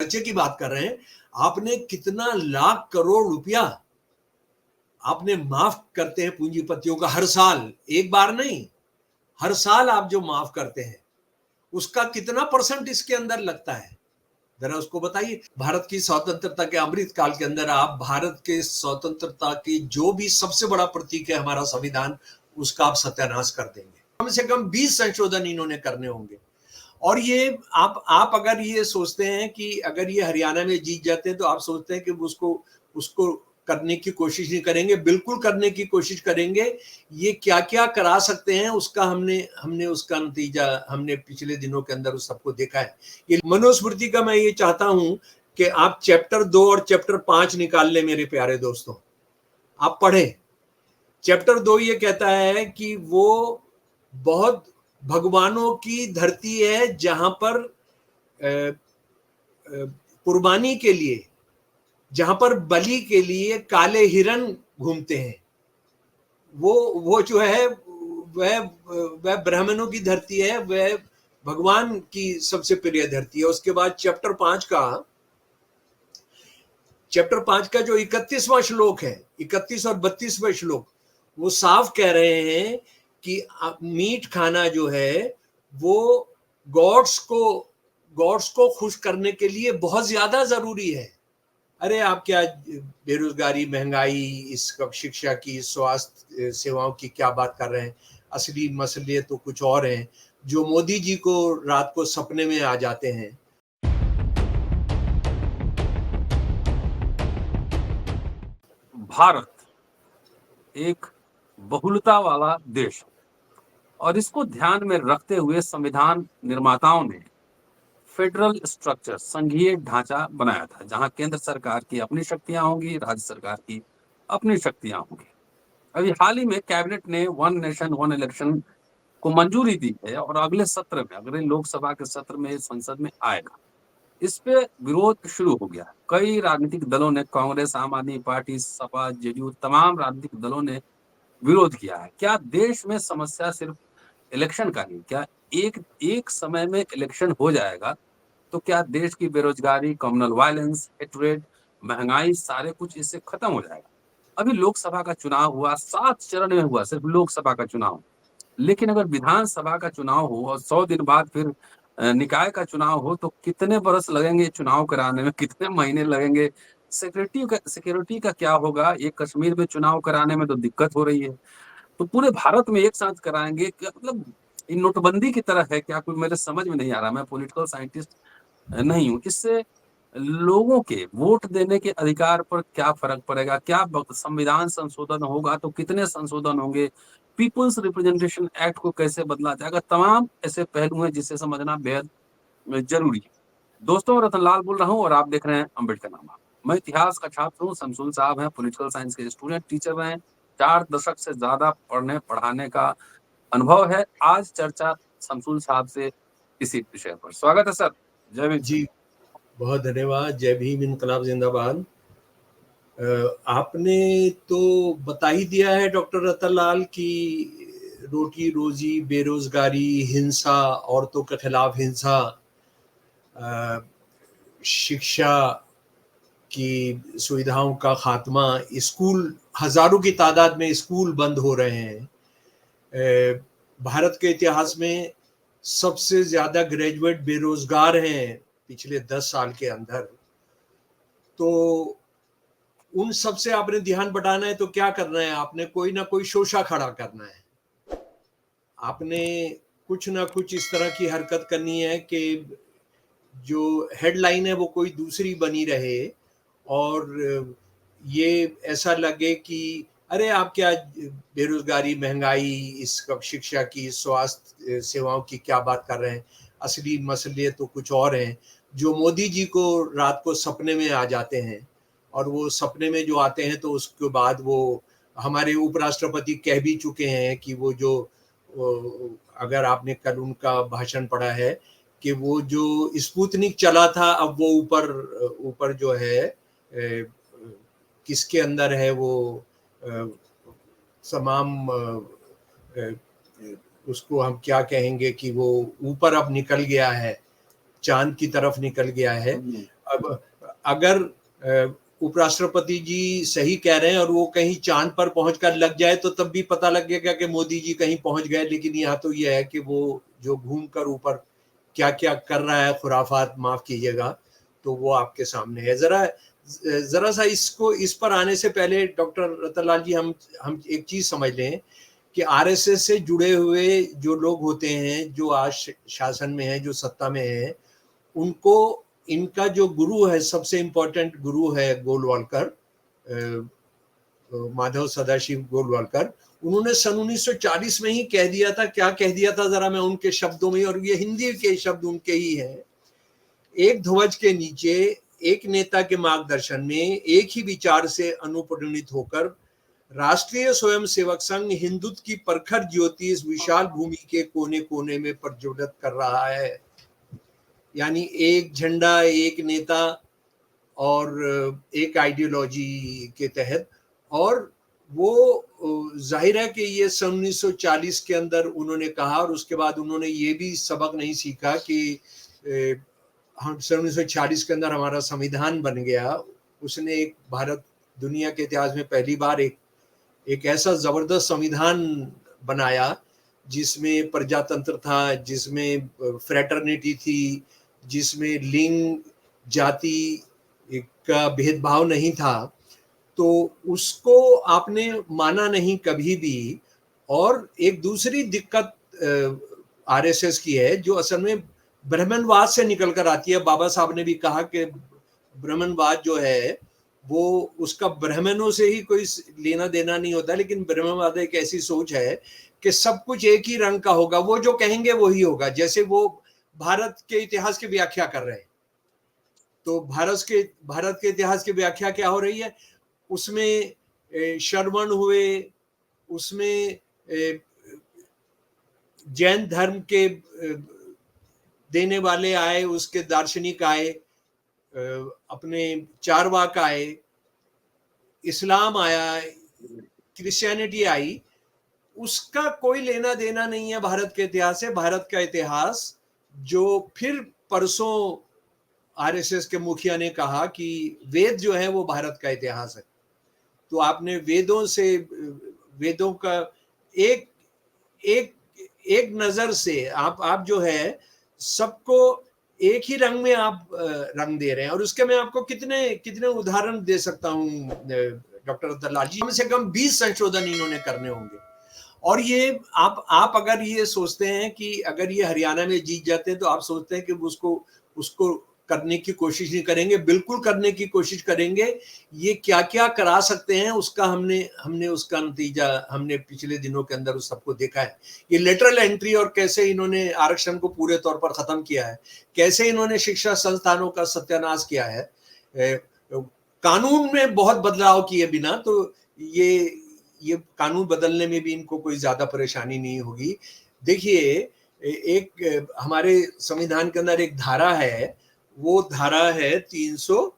खर्चे की बात कर रहे हैं, आपने कितना लाख करोड़ रुपया आपने माफ करते हैं पूंजीपतियों का हर साल, एक बार नहीं, हर साल आप जो माफ करते हैं उसका कितना परसेंट इसके अंदर लगता है, जरा उसको बताइए। भारत की स्वतंत्रता के अमृत काल के अंदर आप भारत के स्वतंत्रता की जो भी सबसे बड़ा प्रतीक है हमारा संविधान, उसका आप सत्यानाश कर देंगे। कम से कम 20 संशोधन इन्होंने करने होंगे। और ये आप अगर ये सोचते हैं कि अगर ये हरियाणा में जीत जाते हैं तो आप सोचते हैं कि उसको उसको करने की कोशिश नहीं करेंगे, बिल्कुल करने की कोशिश करेंगे। ये क्या क्या करा सकते हैं उसका हमने हमने उसका नतीजा हमने पिछले दिनों के अंदर उस सबको देखा है। ये मनुस्मृति का मैं ये चाहता हूं कि आप चैप्टर 2 और चैप्टर 5 निकाल ले मेरे प्यारे दोस्तों, आप पढ़ें। चैप्टर 2 ये कहता है कि वो बहुत भगवानों की धरती है जहां पर कुर्बानी के लिए, जहां पर बलि के लिए काले हिरन घूमते हैं, वो जो है वह ब्राह्मणों की धरती है, वह भगवान की सबसे प्रिय धरती है। उसके बाद चैप्टर 5 का जो 31वां श्लोक है, 31 और 32वां श्लोक, वो साफ कह रहे हैं कि मीट खाना जो है वो गॉड्स को खुश करने के लिए बहुत ज्यादा जरूरी है। अरे आप क्या बेरोजगारी, महंगाई, इस शिक्षा की, स्वास्थ्य सेवाओं की क्या बात कर रहे हैं? असली मसले तो कुछ और हैं जो मोदी जी को रात को सपने में आ जाते हैं। भारत एक बहुलता वाला देश और इसको ध्यान में रखते हुए संविधान निर्माताओं ने फेडरल स्ट्रक्चर, संघीय ढांचा बनाया था, जहां केंद्र सरकार की अपनी शक्तियां होंगी, राज्य सरकार की अपनी शक्तियां होंगी। अभी हाल ही में कैबिनेट ने वन नेशन वन इलेक्शन को मंजूरी दी है और अगले सत्र में, अगले लोकसभा के सत्र में संसद में आएगा। इस पे विरोध शुरू हो गया। कई राजनीतिक दलों ने, कांग्रेस, आम आदमी पार्टी, सपा, जेडीयू, तमाम राजनीतिक दलों ने विरोध किया है। क्या देश में समस्या सिर्फ इलेक्शन का नहीं, क्या एक समय में इलेक्शन हो जाएगा तो क्या देश की बेरोजगारी, कम्युनल वायलेंस, हेटरेट, महंगाई, सारे कुछ इससे खत्म हो जाएगा? अभी लोकसभा का चुनाव हुआ, 7 चरण में हुआ सिर्फ लोकसभा का चुनाव, लेकिन अगर विधानसभा का चुनाव हो और 100 दिन बाद फिर निकाय का चुनाव हो तो कितने बरस लगेंगे चुनाव कराने में, कितने महीने लगेंगे? सिक्योरिटी का क्या होगा? ये कश्मीर में चुनाव कराने में तो दिक्कत हो रही है, तो पूरे भारत में एक साथ कराएंगे क्या? मतलब इन नोटबंदी की तरह है क्या? कोई मेरे समझ में नहीं आ रहा। मैं पॉलिटिकल साइंटिस्ट नहीं हूँ। इससे लोगों के वोट देने के अधिकार पर क्या फर्क पड़ेगा? क्या संविधान संशोधन होगा तो कितने संशोधन होंगे? पीपुल्स रिप्रेजेंटेशन एक्ट को कैसे बदला जाएगा? तमाम ऐसे पहलू हैं जिसे समझना बेहद जरूरी है। दोस्तों, रतनलाल बोल रहा हूँ और आप देख रहे हैं अम्बेडकरनामा। मैं इतिहास का छात्र हूँ। शमसुल साहब हैं पॉलिटिकल साइंस के स्टूडेंट, टीचर रहे हैं। 4 दशक से ज्यादा पढ़ने पढ़ाने का अनुभव है। आज चर्चा शमसुल साहब से इसी विषय पर। स्वागत है सर। जय भीम। जी, बहुत धन्यवाद। जय भीम, इनकलाब जिंदाबाद। आपने तो बता ही दिया है डॉक्टर रतनलाल की रोटी रोजी, बेरोजगारी, हिंसा, औरतों के खिलाफ हिंसा, शिक्षा की सुविधाओं का खात्मा, स्कूल, हजारों की तादाद में स्कूल बंद हो रहे हैं। भारत के इतिहास में सबसे ज्यादा ग्रेजुएट बेरोजगार हैं पिछले 10 साल के अंदर। तो उन सब से आपने ध्यान बटाना है तो क्या करना है? आपने कोई ना कोई शोषा खड़ा करना है। आपने कुछ ना कुछ इस तरह की हरकत करनी है कि जो हेडलाइन है वो कोई दूसरी बनी रहे और ये ऐसा लगे कि अरे आप क्या बेरोजगारी, महंगाई, इस शिक्षा की, स्वास्थ्य सेवाओं की क्या बात कर रहे हैं? असली मसले तो कुछ और हैं जो मोदी जी को रात को सपने में आ जाते हैं। और वो सपने में जो आते हैं तो उसके बाद वो हमारे उपराष्ट्रपति कह भी चुके हैं कि वो जो अगर आपने कल उनका भाषण पढ़ा है कि वो जो स्पुतनिक चला था अब वो ऊपर ऊपर जो है किसके अंदर है वो तमाम उसको हम क्या कहेंगे कि वो ऊपर अब निकल गया है, चांद की तरफ निकल गया है। अब अगर उपराष्ट्रपति जी सही कह रहे हैं और वो कहीं चांद पर पहुंचकर लग जाए तो तब भी पता लगेगा कि मोदी जी कहीं पहुंच गए, लेकिन यहाँ तो ये है कि वो जो घूमकर ऊपर क्या क्या कर रहा है, खुराफात, माफ कीजिएगा, तो वो आपके सामने है। जरा सा इसको, इस पर आने से पहले डॉक्टर रतनलाल जी, हम एक चीज समझ लें कि आरएसएस से जुड़े हुए जो लोग होते हैं, जो आज शासन में हैं, जो सत्ता में हैं, उनको इनका जो गुरु है, सबसे इम्पोर्टेंट गुरु है गोलवालकर, माधव सदाशिव गोलवालकर। उन्होंने सन 1940 में ही कह दिया था, क्या कह दिया था जरा मैं उनके शब्दों में, और ये हिंदी के शब्द उनके ही हैं, एक ध्वज के नीचे एक नेता के मार्गदर्शन में एक ही विचार से अनुप्राणित होकर राष्ट्रीय स्वयंसेवक संघ हिंदुत्व की प्रखर ज्योति इस विशाल भूमि के कोने कोने में प्रज्वलित कर रहा है। यानी एक झंडा, एक नेता और एक आइडियोलॉजी के तहत। और वो जाहिर है कि ये सन 1940 के अंदर उन्होंने कहा, और उसके बाद उन्होंने ये भी सबक नहीं सीखा कि हम सन 1940 के अंदर हमारा संविधान बन गया। उसने एक भारत दुनिया के इतिहास में पहली बार एक ऐसा जबरदस्त संविधान बनाया जिसमें प्रजातंत्र था, जिसमें फ्रेटर्निटी थी, जिसमें लिंग जाति का भेदभाव नहीं था। तो उसको आपने माना नहीं कभी भी। और एक दूसरी दिक्कत आरएसएस की है, जो असल में ब्राह्मणवाद से निकल कर आती है। बाबा साहब ने भी कहा कि ब्राह्मणवाद जो है वो, उसका ब्राह्मणों से ही कोई लेना देना नहीं होता, लेकिन ब्राह्मणवाद एक ऐसी सोच है कि सब कुछ एक ही रंग का होगा, वो जो कहेंगे वही होगा। जैसे वो भारत के इतिहास की व्याख्या कर रहे हैं, तो भारत के इतिहास की व्याख्या क्या हो रही है, उसमें श्रवण हुए, उसमें जैन धर्म के देने वाले आए, उसके दार्शनिक आए, अपने चारवाक आए, इस्लाम आया, क्रिश्चियनिटी आई। उसका कोई लेना देना नहीं है भारत के इतिहास से। भारत का इतिहास, जो फिर परसों आरएसएस के मुखिया ने कहा कि वेद जो है वो भारत का इतिहास है, तो आपने वेदों का एक एक एक नजर से आप जो है सबको एक ही रंग में आप रंग दे रहे हैं। और उसके मैं आपको कितने उदाहरण दे सकता हूं डॉक्टर रतनलाल जी। कम से कम 20 संशोधन इन्होंने करने होंगे। और ये आप अगर ये सोचते हैं कि अगर ये हरियाणा में जीत जाते हैं तो आप सोचते हैं कि उसको करने की कोशिश नहीं करेंगे। बिल्कुल करने की कोशिश करेंगे। ये क्या क्या करा सकते हैं उसका हमने उसका नतीजा हमने पिछले दिनों के अंदर उस सबको देखा है। ये लेटरल एंट्री और कैसे इन्होंने आरक्षण को पूरे तौर पर खत्म किया है, कैसे इन्होंने शिक्षा संस्थानों का सत्यानाश किया है, कानून में बहुत बदलाव किए बिना। तो ये कानून बदलने में भी इनको कोई ज्यादा परेशानी नहीं होगी। देखिए, एक हमारे संविधान के अंदर एक धारा है, वो धारा है 300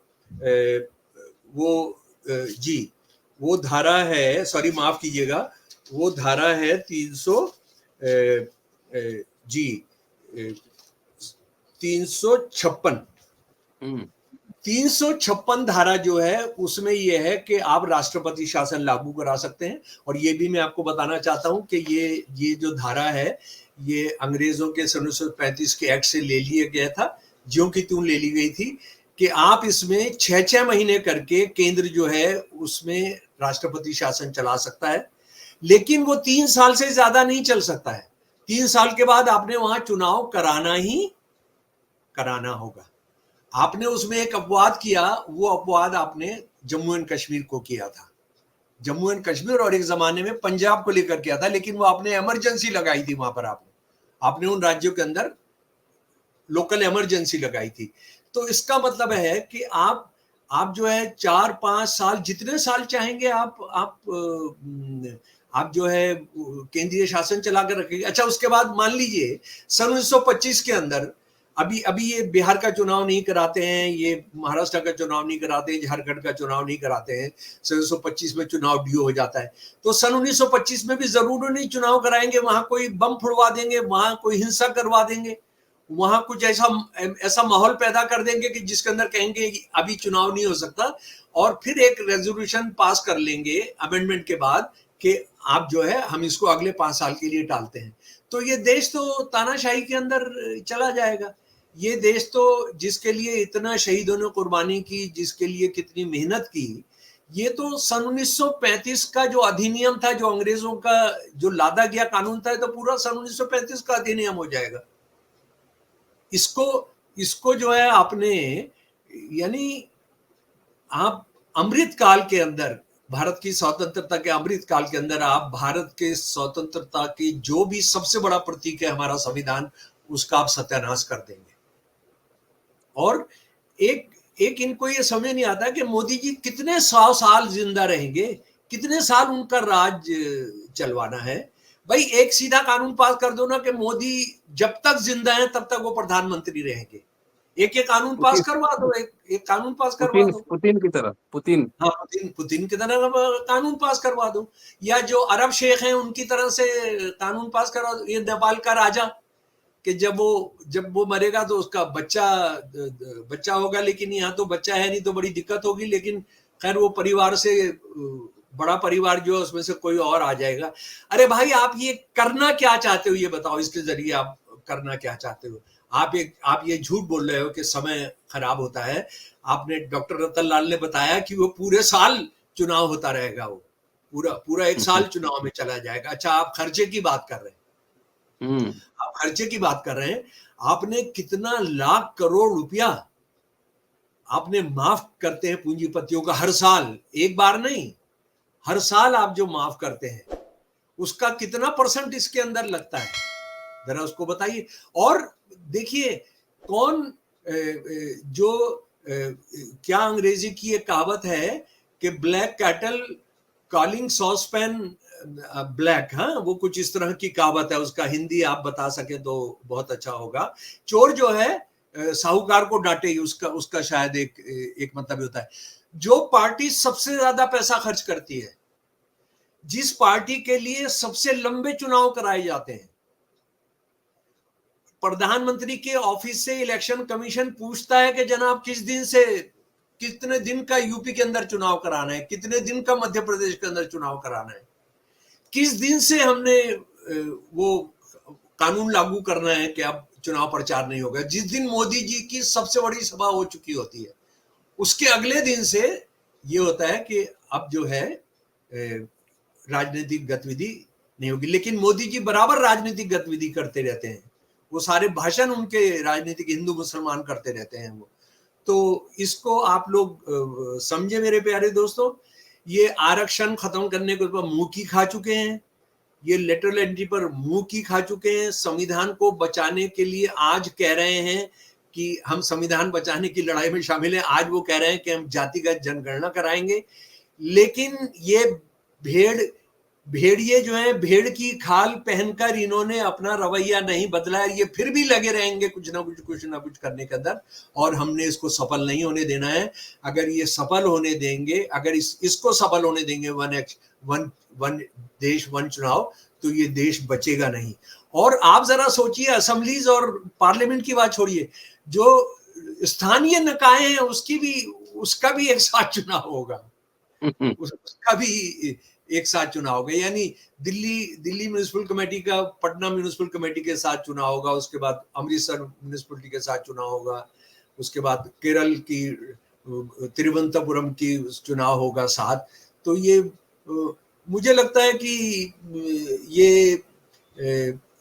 वो धारा है, सॉरी माफ कीजिएगा, वो धारा है 356 धारा जो है उसमें यह है कि आप राष्ट्रपति शासन लागू करा सकते हैं। और ये भी मैं आपको बताना चाहता हूं कि ये जो धारा है ये अंग्रेजों के 1935 के एक्ट से ले लिया गया था, ज्यों की त्यों ले ली गई थी कि आप इसमें 6-6 महीने करके केंद्र जो है उसमें राष्ट्रपति शासन चला सकता है, लेकिन वो 3 साल से ज्यादा नहीं चल सकता है। 3 साल के बाद आपने वहां चुनाव कराना होगा। आपने उसमें एक अपवाद किया, वो अपवाद आपने जम्मू एंड कश्मीर को किया था। जम्मू एंड कश्मीर और एक जमाने में पंजाब को लेकर किया था, लेकिन वो आपने इमरजेंसी लगाई थी वहां पर। आपने उन राज्यों के अंदर लोकल इमरजेंसी लगाई थी। तो इसका मतलब है कि आप जो है 4-5 साल, जितने साल चाहेंगे आप जो है केंद्रीय शासन चला कर रखेंगे। अच्छा, उसके बाद मान लीजिए सन 1925 के अंदर अभी ये बिहार का चुनाव नहीं कराते हैं, ये महाराष्ट्र का चुनाव नहीं कराते हैं, झारखंड का चुनाव नहीं कराते हैं, सन 1925 में चुनाव ड्यू हो जाता है। तो सन 1925 में भी जरूर नहीं चुनाव कराएंगे, वहां कोई बम फुड़वा देंगे, वहां कोई हिंसा करवा देंगे, वहां कुछ ऐसा ऐसा माहौल पैदा कर देंगे कि जिसके अंदर कहेंगे अभी चुनाव नहीं हो सकता, और फिर एक रेजोल्यूशन पास कर लेंगे अमेंडमेंट के बाद कि आप जो है हम इसको अगले 5 साल के लिए टालते हैं। तो ये देश तो तानाशाही के अंदर चला जाएगा। ये देश तो जिसके लिए इतना शहीदों ने कुर्बानी की, जिसके लिए कितनी मेहनत की, ये तो सन 1935 का जो अधिनियम था, जो अंग्रेजों का जो लादा गया कानून था, तो पूरा सन 1935 का अधिनियम हो जाएगा। इसको जो है आपने, यानी आप अमृत काल के अंदर, भारत की स्वतंत्रता के अमृत काल के अंदर आप भारत के स्वतंत्रता की जो भी सबसे बड़ा प्रतीक है हमारा संविधान, उसका आप सत्यानाश कर देंगे। और एक इनको ये समझ नहीं आता कि मोदी जी कितने 100 साल जिंदा रहेंगे, कितने साल उनका राज चलवाना है। भाई एक सीधा कानून पास कर दो ना कि मोदी जब तक जिंदा है तब तक वो प्रधानमंत्री रहेंगे। एक कानून पास करवा दो, एक कानून पास करवा दो, पुतिन की तरह, पुतिन, हाँ पुतिन की तरह कानून पास करवा दो, या जो अरब शेख हैं उनकी तरह से कानून पास करवा दो। ये नेपाल का राजा कि जब वो मरेगा तो उसका बच्चा होगा, लेकिन यहाँ तो बच्चा है नहीं तो बड़ी दिक्कत होगी, लेकिन खैर वो परिवार से बड़ा परिवार जो है उसमें से कोई और आ जाएगा। अरे भाई आप ये करना क्या चाहते हो, ये बताओ, इसके जरिए आप करना क्या चाहते हो? आप ये झूठ बोल रहे हो कि समय खराब होता है। आपने डॉक्टर रतन लाल ने बताया कि वो पूरे साल चुनाव होता रहेगा, वो पूरा एक साल चुनाव में चला जाएगा। अच्छा, आप खर्चे की बात कर रहे हैं, आप खर्चे की बात कर रहे हैं। आपने कितना लाख करोड़ रुपया आपने माफ करते हैं पूंजीपतियों का हर साल, एक बार नहीं, हर साल आप जो माफ करते हैं उसका कितना परसेंट इसके अंदर लगता है, जरा उसको बताइए। और देखिए कौन जो क्या अंग्रेजी की एक कहावत है कि black cattle calling saucepan black, हाँ वो कुछ इस तरह की कहावत है, उसका हिंदी आप बता सके तो बहुत अच्छा होगा। चोर जो है साहूकार को डांटे, उसका शायद एक मतलब होता है। जो पार्टी सबसे ज्यादा पैसा खर्च करती है, जिस पार्टी के लिए सबसे लंबे चुनाव कराए जाते हैं, प्रधानमंत्री के ऑफिस से इलेक्शन कमीशन पूछता है कि जनाब कितने दिन का यूपी के अंदर चुनाव कराना है, कितने दिन का मध्य प्रदेश के अंदर चुनाव कराना है, किस दिन से हमने वो कानून लागू करना है कि अब चुनाव प्रचार नहीं होगा। जिस दिन मोदी जी की सबसे बड़ी सभा हो चुकी होती है, उसके अगले दिन से ये होता है कि अब जो है राजनीतिक गतिविधि नहीं होगी। लेकिन मोदी जी बराबर राजनीतिक गतिविधि करते रहते हैं, वो सारे भाषण उनके राजनीतिक हिंदू मुसलमान करते रहते हैं वो। तो इसको आप लोग समझे मेरे प्यारे दोस्तों, ये आरक्षण खत्म करने के ऊपर मुंह की खा चुके हैं, ये लेटरल एंट्री पर मुंह की खा चुके हैं। संविधान को बचाने के लिए आज कह रहे हैं कि हम संविधान बचाने की लड़ाई में शामिल हैं, आज वो कह रहे हैं कि हम जातिगत जनगणना कराएंगे। लेकिन ये भेड़िए जो है, भेड़ की खाल पहनकर इन्होंने अपना रवैया नहीं बदला है, ये फिर भी लगे रहेंगे कुछ ना कुछ करने के अंदर, और हमने इसको सफल नहीं होने देना है। अगर ये सफल होने देंगे, अगर इसको सफल होने देंगे वन देश वन चुनाव, तो ये देश बचेगा नहीं। और आप जरा सोचिए, असेंबलीज और पार्लियामेंट की बात छोड़िए, जो स्थानीय निकाय हैं उसका भी एक साथ चुनाव होगा, उसका भी एक साथ चुनाव होगा। यानी दिल्ली म्युनिसिपल कमेटी का पटना म्युनिसिपल कमेटी के साथ चुनाव होगा, उसके बाद अमृतसर म्युनिसिपलिटी के साथ चुनाव होगा, उसके बाद केरल की तिरुवनंतपुरम की चुनाव होगा साथ। तो ये मुझे लगता है कि ये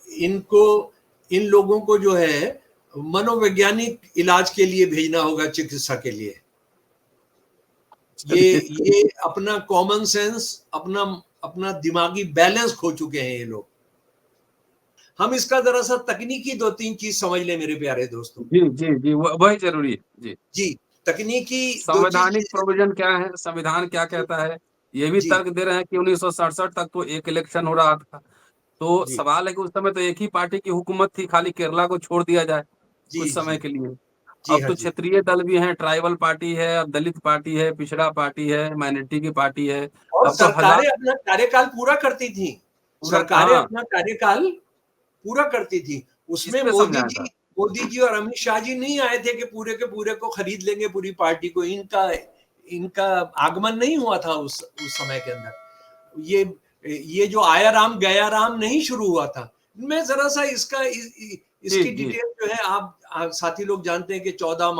इन लोगों को जो है मनोवैज्ञानिक इलाज के लिए भेजना होगा, चिकित्सा के लिए। ये अपना कॉमन सेंस, अपना दिमागी बैलेंस खो चुके हैं ये लोग। हम इसका जरा सा तकनीकी 2-3 चीज समझ लें मेरे प्यारे दोस्तों। जी वही जरूरी है। जी तकनीकी संवैधानिक प्रोविजन क्या है, संविधान क्या कहता है, ये भी तर्क दे रहे हैं कि 1967 तक तो एक इलेक्शन हो रहा था। तो सवाल है कि उस समय तो एक ही पार्टी की हुकूमत थी, खाली केरला को छोड़ दिया जाए कुछ समय के लिए। अब तो क्षेत्रीय दल भी हैं, ट्राइबल पार्टी है, अब दलित पार्टी है, पिछड़ा पार्टी है, माइनॉरिटी की पार्टी है। और सरकारें अपना कार्यकाल पूरा करती थी, सरकारें अपना कार्यकाल पूरा करती थी। उसमें मोदी जी और अमित शाह जी नहीं आए थे कि पूरे के पूरे को खरीद लेंगे पूरी पार्टी को। इनका आगमन नहीं हुआ था उस समय के अंदर। ये जो आया राम गया राम नहीं शुरू हुआ था। मैं जरा सा इसकी डिटेल जो है आप साथी लोग जानते हैं कि 14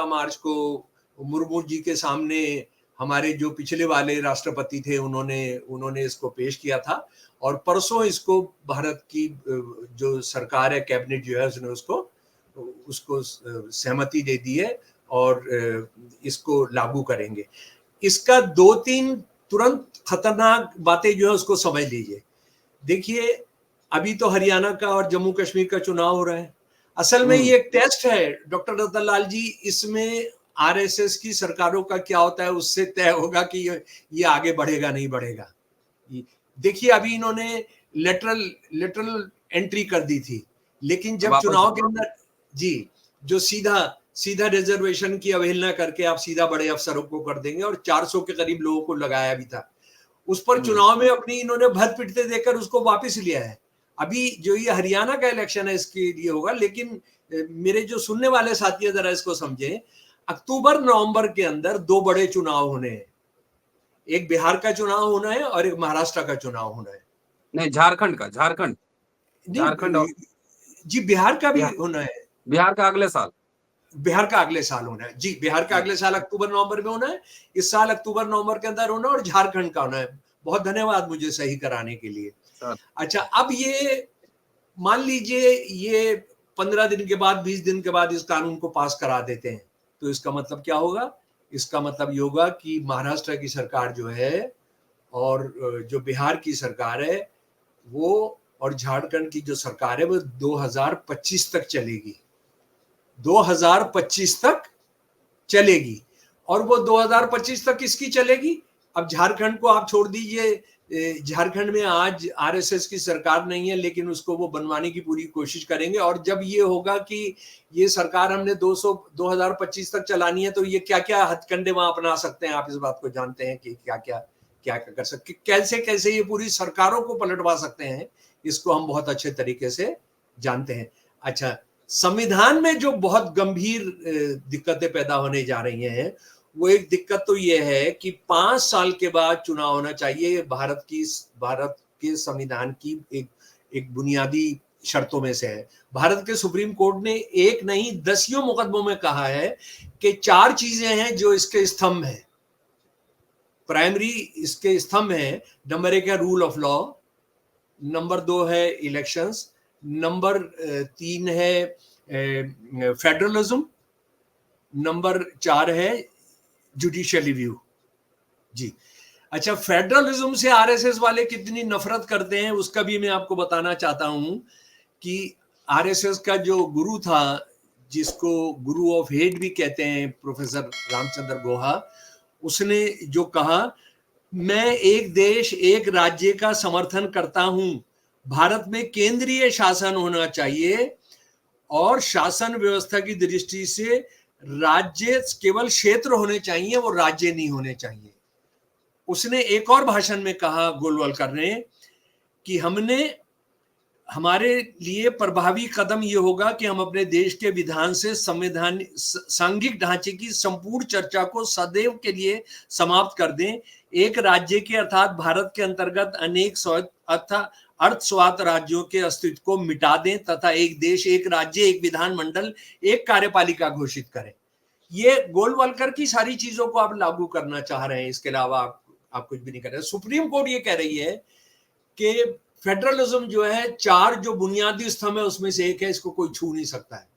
मार्च को मुर्मू जी के सामने हमारे जो पिछले वाले राष्ट्रपति थे उन्होंने इसको पेश किया था, और परसों इसको भारत की जो सरकार है, कैबिनेट जो है, उसने उसको सहमति दे दी है और इसको लागू करेंगे। इसका 2-3 तुरंत खतरनाक बातें जो है उसको समझ लीजिए। देखिए, अभी तो हरियाणा का और जम्मू कश्मीर का चुनाव हो रहा है। असल में ये एक टेस्ट है डॉक्टर रतन लाल जी। इसमें आरएसएस की सरकारों का क्या होता है उससे तय होगा कि ये आगे बढ़ेगा नहीं बढ़ेगा। देखिए, अभी इन्होंने लेटरल एंट्री कर दी थी, लेकिन जब चुनाव के अंदर जो सीधा रिजर्वेशन की अवहेलना करके आप सीधा बड़े अफसरों को कर देंगे, और 400 के करीब लोगों को लगाया भी था उस पर। चुनाव में अपनी इन्होंने भर पिटते देकर उसको वापस लिया है। अभी जो ये हरियाणा का इलेक्शन है इसके लिए होगा, लेकिन मेरे जो सुनने वाले साथी जरा इसको समझें, अक्टूबर नवंबर के अंदर 2 बड़े चुनाव होने हैं। एक बिहार का चुनाव होना है और एक महाराष्ट्र का चुनाव होना है। नहीं, झारखंड जी, बिहार का भी होना है। बिहार का अगले साल होना है जी। बिहार का अगले साल अक्टूबर नवंबर में होना है। इस साल अक्टूबर नवंबर के अंदर होना है, और झारखंड का होना है। बहुत धन्यवाद मुझे सही कराने के लिए। अच्छा, अब ये मान लीजिए ये 15 दिन के बाद 20 दिन के बाद इस कानून को पास करा देते हैं, तो इसका मतलब क्या होगा? इसका मतलब ये होगा कि महाराष्ट्र की सरकार जो है और जो बिहार की सरकार है वो, और झारखंड की जो सरकार है वो 2025 तक चलेगी। 2025 तक चलेगी। और वो 2025 तक किसकी चलेगी? अब झारखंड को आप छोड़ दीजिए, झारखंड में आज आरएसएस की सरकार नहीं है, लेकिन उसको वो बनवाने की पूरी कोशिश करेंगे। और जब ये होगा कि ये सरकार हमने 2025 तक चलानी है, तो ये क्या क्या हथकंडे वहां अपना सकते हैं, आप इस बात को जानते हैं कि क्या क्या कर सकते, कैसे ये पूरी सरकारों को पलटवा सकते हैं, इसको हम बहुत अच्छे तरीके से जानते हैं। अच्छा, संविधान में जो बहुत गंभीर दिक्कतें पैदा होने जा रही हैं, वो एक दिक्कत तो ये है कि 5 साल के बाद चुनाव होना चाहिए। भारत के संविधान की एक बुनियादी शर्तों में से है। भारत के सुप्रीम कोर्ट ने एक नहीं 10 मुकदमों में कहा है कि 4 चीजें हैं जो इसके स्तंभ हैं, प्राइमरी इसके स्तंभ हैं। नंबर 1 है रूल ऑफ लॉ, नंबर 2 है इलेक्शंस, नंबर 3 है फेडरलिज्म, नंबर 4 है जुडिशियल रिव्यू। जी, अच्छा, फेडरलिज्म से आरएसएस वाले कितनी नफरत करते हैं उसका भी मैं आपको बताना चाहता हूं कि आरएसएस का जो गुरु था, जिसको गुरु ऑफ हेट भी कहते हैं, प्रोफेसर रामचंद्र गुहा, उसने जो कहा, मैं एक देश एक राज्य का समर्थन करता हूं। भारत में केंद्रीय शासन होना चाहिए, और शासन व्यवस्था की दृष्टि से राज्य केवल क्षेत्र होने चाहिए, वो राज्य नहीं होने चाहिए। उसने एक और भाषण में कहा, गोलवलकर ने, कि हमारे लिए प्रभावी कदम ये होगा कि हम अपने देश के विधान से संवैधान सांघिक ढांचे की संपूर्ण चर्चा को सदैव के लिए समाप्त कर दें। एक राज्य के अर्थात भारत के अंतर्गत अनेक अर्धस्वायत्त राज्यों के अस्तित्व को मिटा दें तथा एक देश एक राज्य एक विधानमंडल एक कार्यपालिका घोषित करें। ये गोलवलकर की सारी चीजों को आप लागू करना चाह रहे हैं, इसके अलावा आप कुछ भी नहीं कर रहे। सुप्रीम कोर्ट ये कह रही है कि फेडरलिज्म जो है 4 जो बुनियादी स्तंभ है उसमें से एक है, इसको कोई छू नहीं सकता है।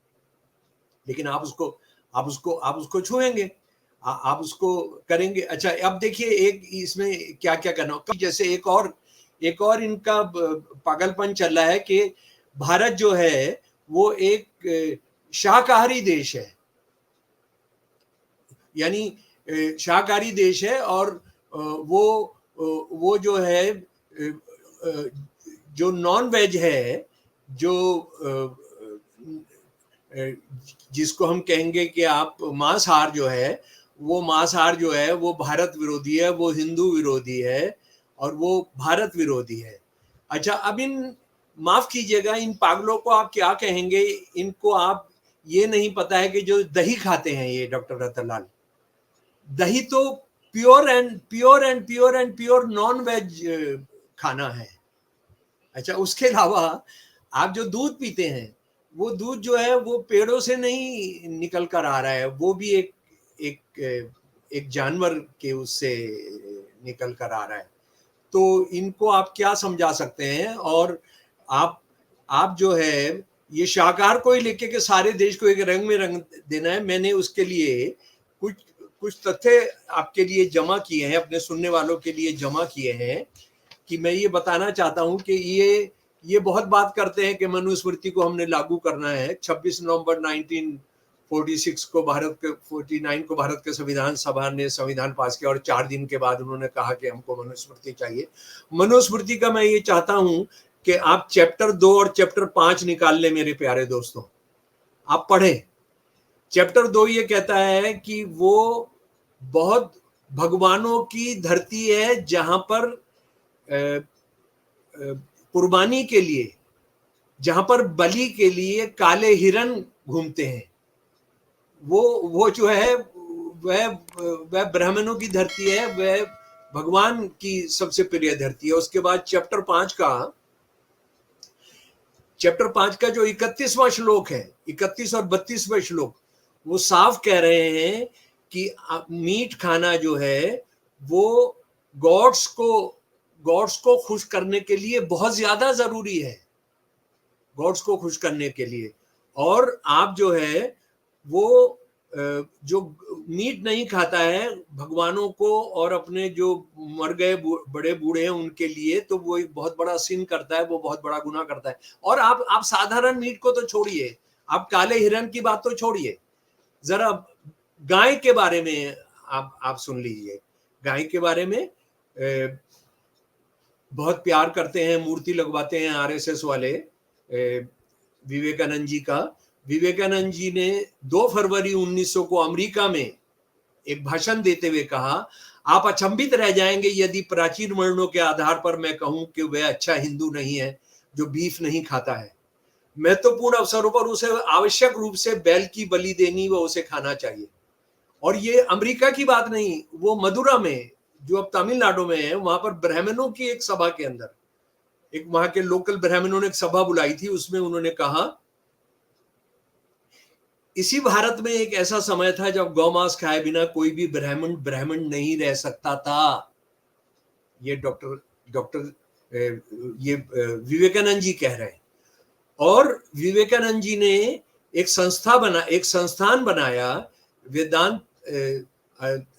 लेकिन आप उसको छुएंगे, आप उसको करेंगे। अच्छा, अब देखिए एक इसमें क्या क्या करना, जैसे एक और इनका पागलपन चल रहा है कि भारत जो है वो एक शाकाहारी देश है, यानी शाकाहारी देश है, और वो जो है जो नॉन वेज है, जो जिसको हम कहेंगे कि आप मांसाहार जो है, वो मांसाहार जो है वो भारत विरोधी है, वो हिंदू विरोधी है, और वो भारत विरोधी है। अच्छा, अब इन माफ कीजिएगा, इन पागलों को आप क्या कहेंगे? इनको आप ये नहीं पता है कि जो दही खाते हैं ये डॉक्टर रतनलाल, दही तो प्योर नॉन वेज खाना है। अच्छा, उसके अलावा आप जो दूध पीते हैं, वो दूध जो है वो पेड़ों से नहीं निकल कर आ रहा है, वो भी एक जानवर के उससे निकल कर आ रहा है। तो इनको आप क्या समझा सकते हैं? और आप जो है ये शाकाहार को ही लेके के सारे देश को एक रंग में रंग देना है। मैंने उसके लिए कुछ तथ्य आपके लिए जमा किए हैं, अपने सुनने वालों के लिए जमा किए हैं, कि मैं ये बताना चाहता हूं कि ये बहुत बात करते हैं कि मनुस्मृति को हमने लागू करना है। 26 नवंबर 1946 को 49 को भारत के संविधान सभा ने संविधान पास किया और 4 दिन के बाद उन्होंने कहा कि हमको मनुस्मृति चाहिए। मनुस्मृति का मैं ये चाहता हूं कि आप चैप्टर 2 और चैप्टर 5 निकाल लें मेरे प्यारे दोस्तों, आप पढ़ें। चैप्टर 2 ये कहता है कि वो बहुत भगवानों की धरती है जहां पर कुर्बानी के लिए, जहां पर बलि के लिए काले हिरन घूमते हैं। वो जो है वह ब्राह्मणों की धरती है, वह भगवान की सबसे प्रिय धरती है। उसके बाद चैप्टर 5 का जो 31वां श्लोक है, 31 और 32वां श्लोक, वो साफ कह रहे हैं कि मीट खाना जो है वो गॉड्स को खुश करने के लिए बहुत ज्यादा जरूरी है, गॉड्स को खुश करने के लिए। और आप जो है वो जो मीट नहीं खाता है भगवानों को और अपने जो मर गए बड़े बूढ़े हैं उनके लिए, तो वो एक बहुत बड़ा सिन करता है, वो बहुत बड़ा गुनाह करता है। और आप साधारण मीट को तो छोड़िए, आप काले हिरन की बात तो छोड़िए, जरा गाय के बारे में आप सुन लीजिए। गाय के बारे में बहुत प्यार करते हैं, मूर्ति लगवाते हैं आरएसएस वाले विवेकानंद जी का। विवेकानंद जी ने 2 फरवरी 1900 को अमेरिका में एक भाषण देते हुए कहा, आप अचंभित रह जाएंगे यदि प्राचीन वर्णों के आधार पर मैं कहूं कि वह अच्छा हिंदू नहीं है जो बीफ नहीं खाता है। महत्वपूर्ण अवसरों पर उसे आवश्यक रूप से बैल की बलि देनी व उसे खाना चाहिए। और ये अमेरिका की बात नहीं, वो मदुरा में, जो अब तमिलनाडु में है, वहां पर ब्राह्मणों की एक सभा के अंदर, एक वहां के लोकल ब्राह्मणों ने एक सभा बुलाई थी, उसमें उन्होंने कहा, इसी भारत में एक ऐसा समय था जब गौमांस खाए बिना कोई भी ब्राह्मण नहीं रह सकता था। ये डॉक्टर ये विवेकानंद जी कह रहे हैं। और विवेकानंद जी ने एक संस्थान बनाया, वेदांत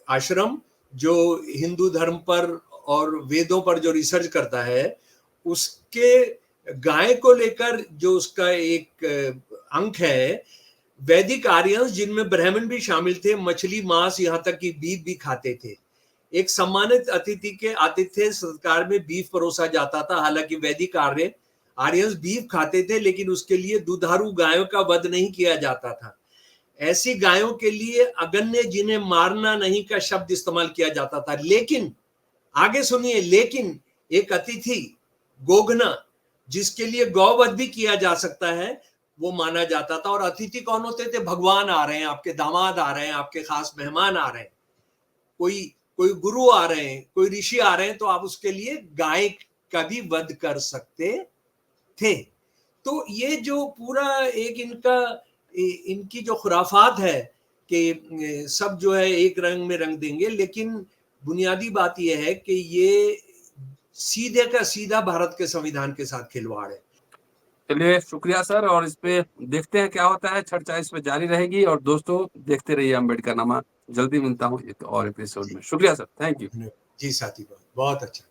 आश्रम, जो हिंदू धर्म पर और वेदों पर जो रिसर्च करता है, उसके गाय को लेकर जो उसका एक अंक है, वैदिक आर्यंस जिनमें ब्राह्मण भी शामिल थे, मछली, मांस, यहाँ तक कि बीफ भी खाते थे। एक सम्मानित अतिथि के आतिथ्य सत्कार में बीफ परोसा जाता था। हालांकि वैदिक आर्यंस बीफ खाते थे, लेकिन उसके लिए दुधारू गायों का वध नहीं किया जाता था। ऐसी गायों के लिए अगन्य जिन्हें मारना नहीं का शब्द इस्तेमाल किया जाता था। लेकिन आगे सुनिए, लेकिन एक अतिथि गोगना जिसके लिए गौवध भी किया जा सकता है, वो माना जाता था। और अतिथि कौन होते थे? भगवान आ रहे हैं, आपके दामाद आ रहे हैं, आपके खास मेहमान आ रहे हैं, कोई गुरु आ रहे हैं, कोई ऋषि आ रहे हैं, तो आप उसके लिए गाय का भी वध कर सकते थे। तो ये जो पूरा एक इनकी जो खुराफात है कि सब जो है एक रंग में रंग देंगे, लेकिन बुनियादी बात यह है कि ये सीधे का सीधा भारत के संविधान के साथ खिलवाड़ है। चलिए, शुक्रिया सर, और इस पे देखते हैं क्या होता है। चर्चा इस पे जारी रहेगी और दोस्तों देखते रहिए अम्बेडकर नामा। जल्दी मिलता हूँ एक और एपिसोड में। शुक्रिया सर, थैंक यू। जी साथी, बहुत अच्छा।